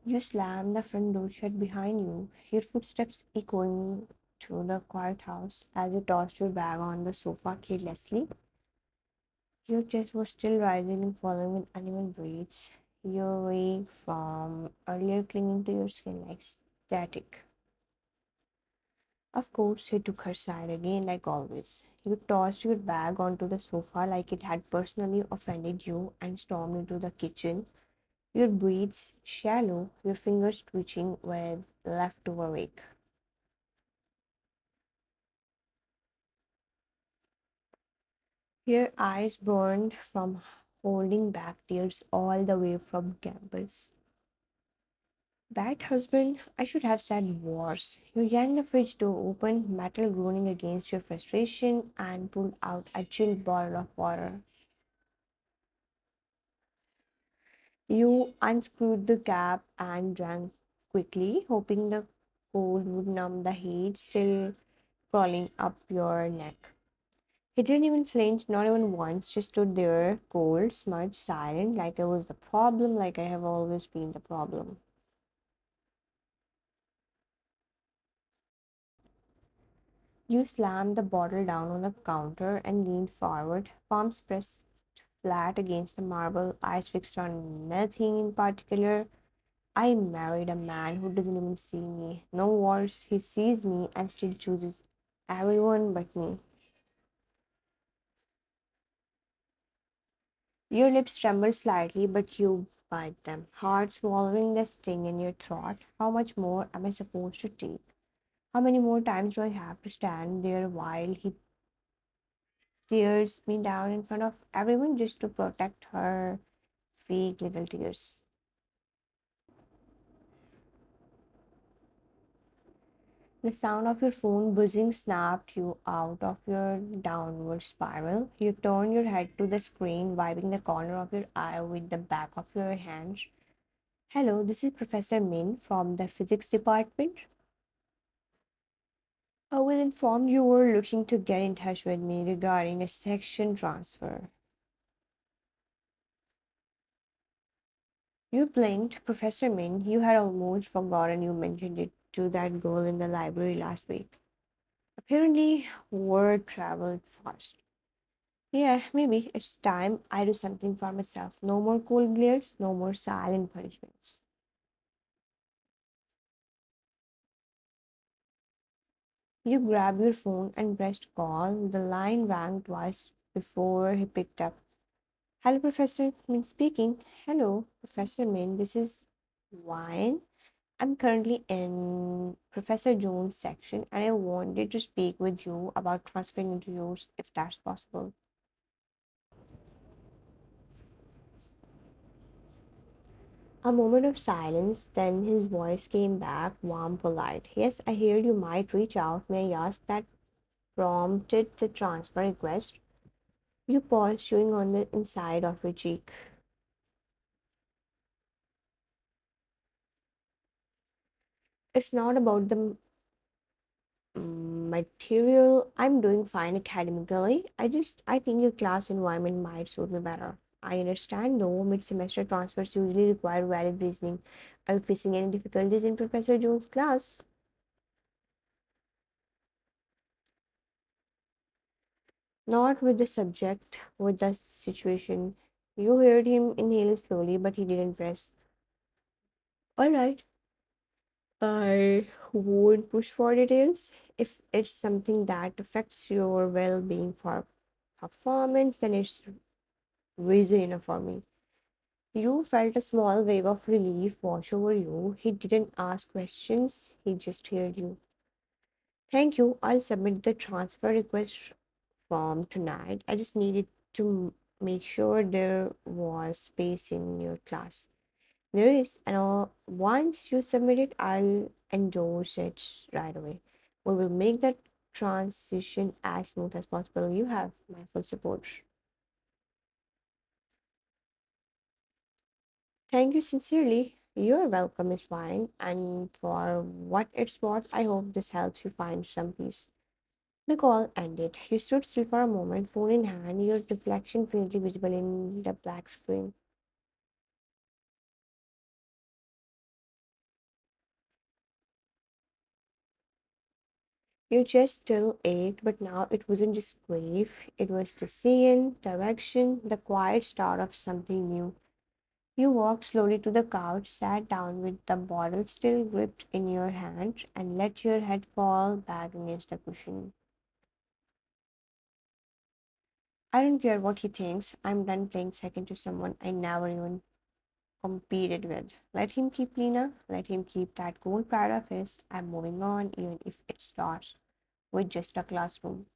You slam the front door shut behind you, your footsteps echoing through the quiet house as you tossed your bag on the sofa carelessly. Your chest was still rising and falling with uneven breaths, your wig from earlier clinging to your skin like static. Of course, he took her side again, like always. You tossed your bag onto the sofa like it had personally offended you and stormed into the kitchen, your breaths shallow, your fingers twitching with leftover wake. Your eyes burned from holding back tears all the way from campus. Bad husband, I should have said worse. You yanked the fridge door open, metal groaning against your frustration, and pulled out a chilled bottle of water. You unscrewed the cap and drank quickly, hoping the cold would numb the heat still crawling up your neck. He didn't even flinch, not even once, just stood there, cold, smudged, silent, like I was the problem, like I have always been the problem. You slammed the bottle down on the counter and leaned forward, palms pressed flat against the marble, eyes fixed on nothing in particular. I married a man who doesn't even see me. No worse, he sees me and still chooses everyone but me. Your lips trembled slightly, but you bite them, hard swallowing the sting in your throat. How much more am I supposed to take? How many more times do I have to stand there while he tears me down in front of everyone just to protect her fake little tears? The sound of your phone buzzing snapped you out of your downward spiral. You turned your head to the screen, wiping the corner of your eye with the back of your hand. Hello, this is Professor Min from the physics department. I was informed you were looking to get in touch with me regarding a section transfer. You blinked, Professor Min. You had almost forgotten you mentioned it to that girl in the library last week. Apparently, word traveled fast. Yeah, maybe it's time I do something for myself. No more cold glares, no more silent punishments. You grabbed your phone and pressed call. The line rang twice before he picked up. Hello, Professor Min speaking. Hello, Professor Min. This is Wine. I'm currently in Professor Jones' section and I wanted to speak with you about transferring into yours if that's possible. A moment of silence, then his voice came back, warm, polite. Yes, I hear you might reach out. May I ask that prompted the transfer request? You paused, chewing on the inside of your cheek. It's not about the material. I'm doing fine academically. I think your class environment might suit me better. I understand though mid-semester transfers usually require valid reasoning. Are you facing any difficulties in Professor Jones' class? Not with the subject, with the situation. You heard him inhale slowly, but he didn't press. All right, I won't push for details. If it's something that affects your well being for performance, then it's reason enough for me. You felt a small wave of relief wash over you. He didn't ask questions, he just heard you. Thank you. I'll submit the transfer request form tonight. I just needed to make sure there was space in your class. There is, and once you submit it, I'll endorse it right away. We will make that transition as smooth as possible. You have my full support. Thank you sincerely. Your welcome is fine, and for what it's worth, I hope this helps you find some peace. The call ended. You stood still for a moment, phone in hand, your reflection faintly visible in the black screen. Your chest still ached, but now it wasn't just grief, it was decision, direction, the quiet start of something new. You walked slowly to the couch, sat down with the bottle still gripped in your hand, and let your head fall back against the cushion. I don't care what he thinks, I'm done playing second to someone I never even competed with. Let him keep Lena, let him keep that gold pride of his. I'm moving on, even if it starts with just a classroom.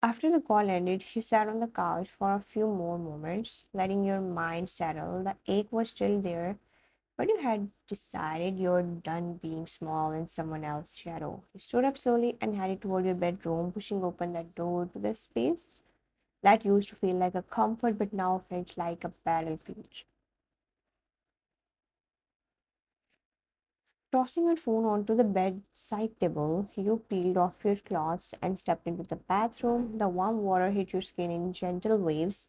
After the call ended, you sat on the couch for a few more moments, letting your mind settle. The ache was still there, but you had decided you're done being small in someone else's shadow. You stood up slowly and headed toward your bedroom, pushing open the door to the space that used to feel like a comfort but now felt like a battlefield. Tossing your phone onto the bedside table, you peeled off your clothes and stepped into the bathroom. The warm water hit your skin in gentle waves,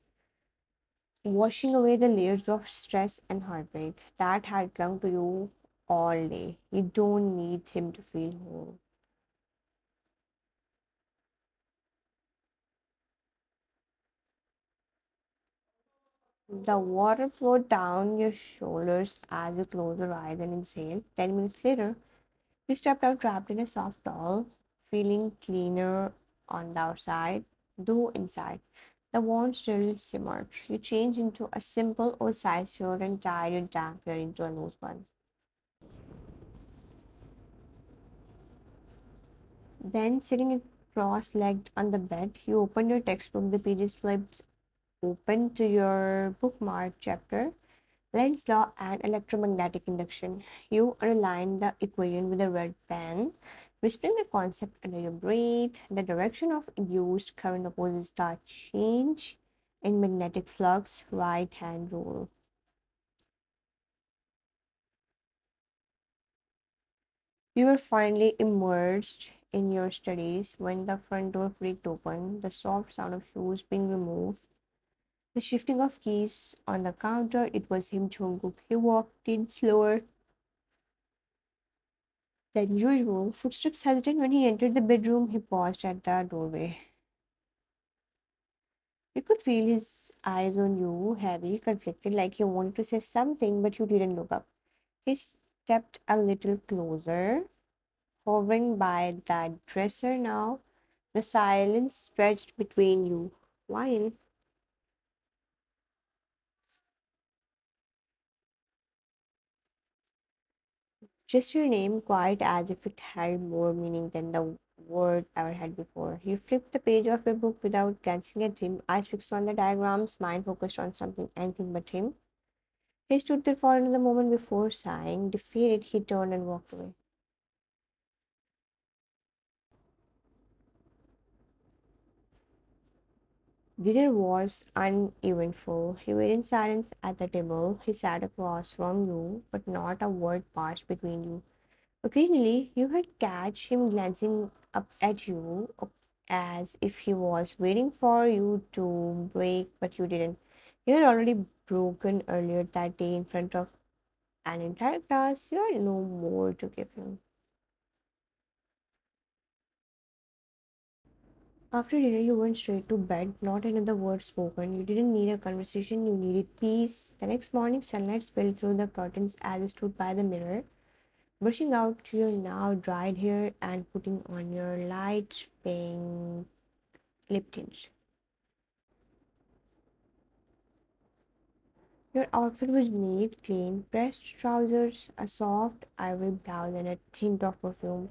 washing away the layers of stress and heartbreak that had clung to you all day. You don't need him to feel whole. The water flowed down your shoulders as you closed your eyes and exhaled. 10 minutes later, you stepped out wrapped in a soft towel, feeling cleaner on the outside, though inside. The warmth still simmered. You changed into a simple oversized shirt and tied your damp hair into a loose bun. Then, sitting cross legged on the bed, you opened your textbook, the pages flipped open to your bookmark chapter, Lens law and electromagnetic induction. You underline the equation with a red pen, whispering the concept under your breath. The direction of induced current opposes the change in magnetic flux, right hand rule. You were finally immersed in your studies when the front door creaked open, the soft sound of shoes being removed, the shifting of keys on the counter. It was him, Jungkook. He walked in slower than usual. Footsteps hesitant when he entered the bedroom. He paused at the doorway. You could feel his eyes on you, heavy, conflicted, like he wanted to say something, but you didn't look up. He stepped a little closer, hovering by the dresser now. The silence stretched between you. While just your name, quiet as if it held more meaning than the word ever had before. You flipped the page of your book without glancing at him, eyes fixed on the diagrams, mind focused on something anything but him. He stood there for another moment before sighing. Defeated, he turned and walked away. Dinner was uneventful. He waited in silence at the table. He sat across from you, but not a word passed between you. Occasionally, you could catch him glancing up at you as if he was waiting for you to break, but you didn't. You had already broken earlier that day in front of an entire class. You had no more to give him. After dinner, you went straight to bed, not another word spoken. You didn't need a conversation, you needed peace. The next morning, sunlight spilled through the curtains as you stood by the mirror, brushing out your now dried hair and putting on your light pink lip tint. Your outfit was neat, clean, pressed trousers, a soft ivory blouse, and a hint of perfume.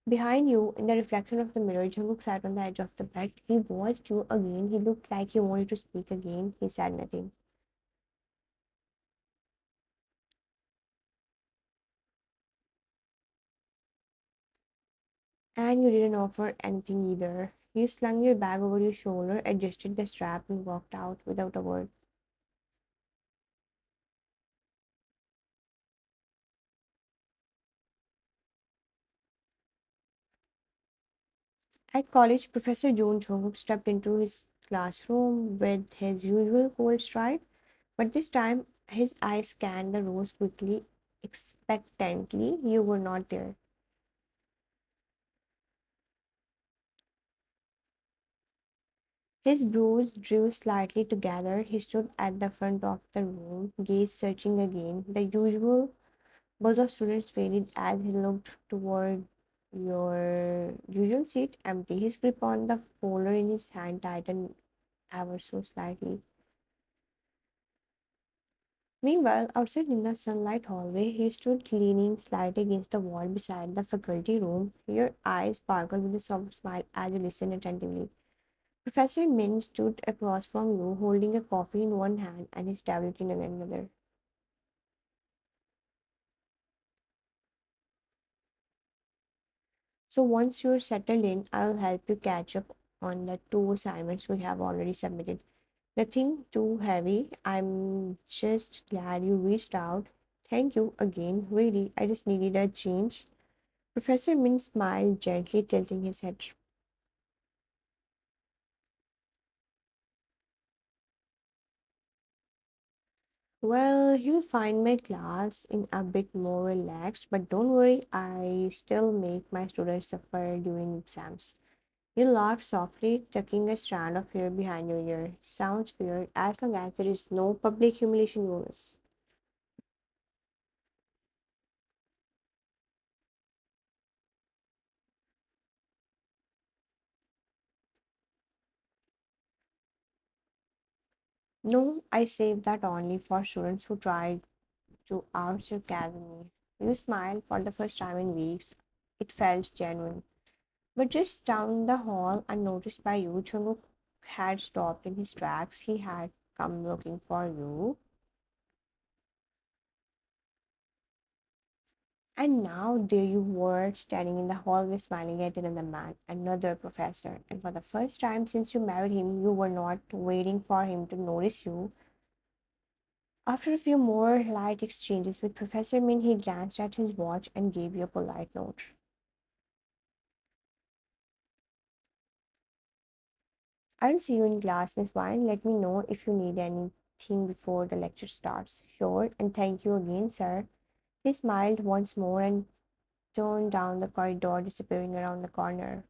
Behind you, in the reflection of the mirror, Jungkook sat on the edge of the bed. He watched you again. He looked like he wanted to speak again. He said nothing. And you didn't offer anything either. You slung your bag over your shoulder, adjusted the strap, and walked out without a word. At college, Professor John Jungkook stepped into his classroom with his usual cold stride, but this time His eyes scanned the rows quickly, expectantly. You were not there. His brows drew slightly together. He stood at the front of the room, gaze searching again. The usual buzz of students faded as he looked toward your usual seat, empty. His grip on the folder in his hand tightened ever so slightly. Meanwhile, outside in the sunlight hallway, he stood leaning slightly against the wall beside the faculty room. Your eyes sparkled with a soft smile as you listened attentively. Professor Min stood across from you, holding a coffee in one hand and his tablet in another. So once you're settled in, I'll help you catch up on the two assignments we have already submitted. Nothing too heavy. I'm just glad you reached out. Thank you again. Really, I just needed a change. Professor Min smiled gently, tilting his head. Well, you'll find my class in a bit more relaxed, but don't worry, I still make my students suffer during exams. You laughed softly, tucking a strand of hair behind your ear. Sounds weird as long as there is no public humiliation bonus. No, I save that only for students who try to out sarcasm me. You smiled for the first time in weeks. It felt genuine. But just down the hall, unnoticed by you, Jungkook had stopped in his tracks. He had come looking for you. And now there you were, standing in the hallway smiling at another man, another professor. And for the first time since you married him, you were not waiting for him to notice you. After a few more light exchanges with Professor Min, he glanced at his watch and gave you a polite note. I'll see you in class, Miss Wine. Let me know if you need anything before the lecture starts. Sure, and thank you again, sir. He smiled once more and turned down the corridor, disappearing around the corner.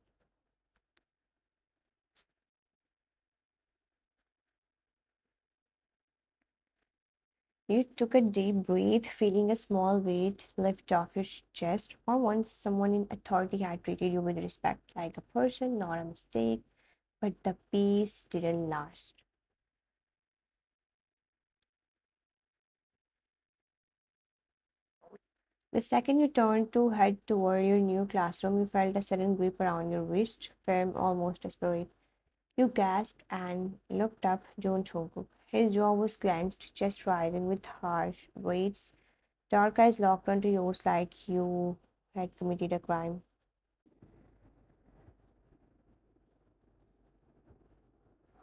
You took a deep breath, feeling a small weight lift off your chest. For once, someone in authority had treated you with respect, like a person, not a mistake. But the peace didn't last. The second you turned to head toward your new classroom, you felt a sudden grip around your wrist, firm, almost desperate. You gasped and looked up John Jungkook. His jaw was clenched, chest rising with harsh weights, dark eyes locked onto yours like you had committed a crime.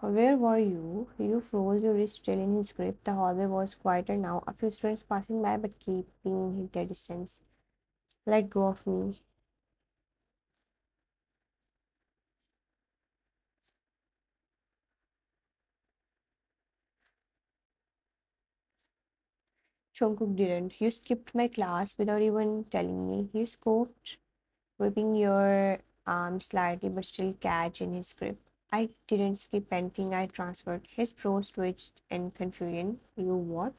Where were you? You froze, your wrist still in his grip. The hallway was quieter now, a few students passing by but keeping their distance. Let go of me. Jungkook didn't. You skipped my class without even telling me. He scoffed, gripping your arm slightly but still catch in his grip. I didn't skip anything, I transferred. His brows twitched in confusion. You what?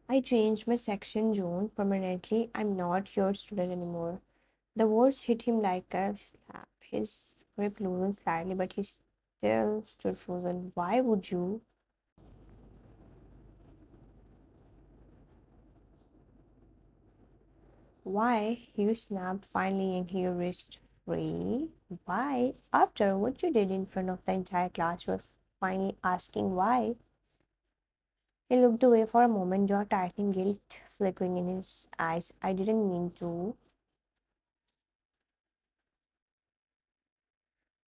I changed my section zone permanently. I'm not your student anymore. The words hit him like a slap. His grip loosened slightly, but he still stood frozen. Why would you? Why? You snapped, finally yanking your wrist free. Why? After what you did in front of the entire class, you're finally asking why. He looked away for a moment, jaw tightening, guilt flickering in his eyes. I didn't mean to.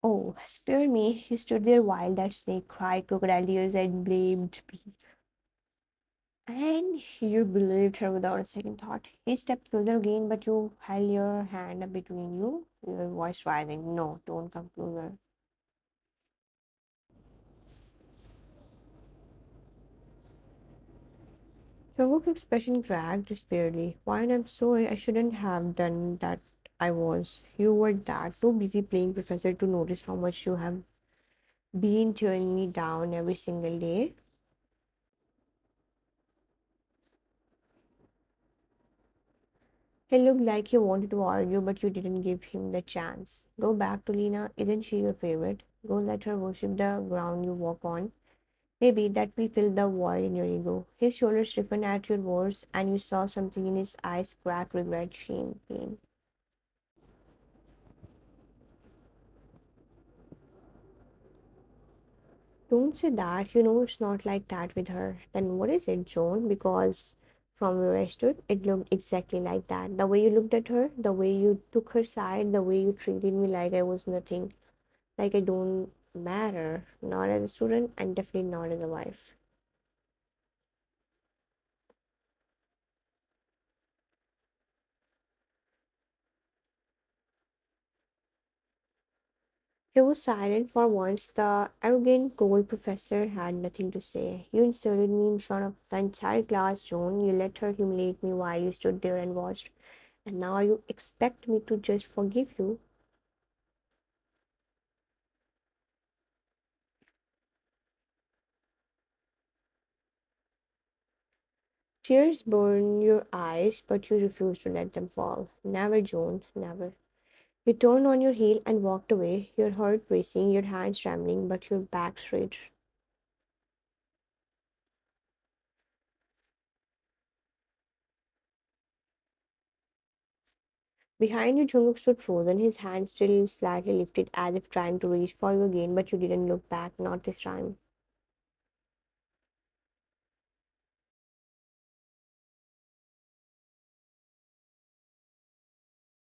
Oh, spare me. You stood there while that snake cried crocodile tears and blamed me. And you believed her without a second thought. He stepped closer again, but you held your hand up between you, your voice rising. No, don't come closer. Jungkook's expression cracked desperately. Fine, I'm sorry, I shouldn't have done that. I was. You were that too busy playing professor to notice how much you have been turning me down every single day. He looked like he wanted to argue, but you didn't give him the chance. Go back to Lena. Isn't she your favorite? Go let her worship the ground you walk on. Maybe that will fill the void in your ego. His shoulders stiffened at your words, and you saw something in his eyes crack regret, shame, pain. Don't say that. You know it's not like that with her. Then what is it, Joan? Because from where I stood, it looked exactly like that. The way you looked at her, the way you took her side, the way you treated me like I was nothing, like I don't matter. Not as a student, and definitely not as a wife. He was silent for once. The arrogant, cold professor had nothing to say. You insulted me in front of the entire class, Joan. You let her humiliate me while you stood there and watched. And now you expect me to just forgive you. Tears burn your eyes, but you refuse to let them fall. Never, Joan, never. You turned on your heel and walked away, your heart racing, your hands trembling, but your back straight. Behind you, Jungkook stood frozen, his hand still slightly lifted as if trying to reach for you again, but you didn't look back, not this time.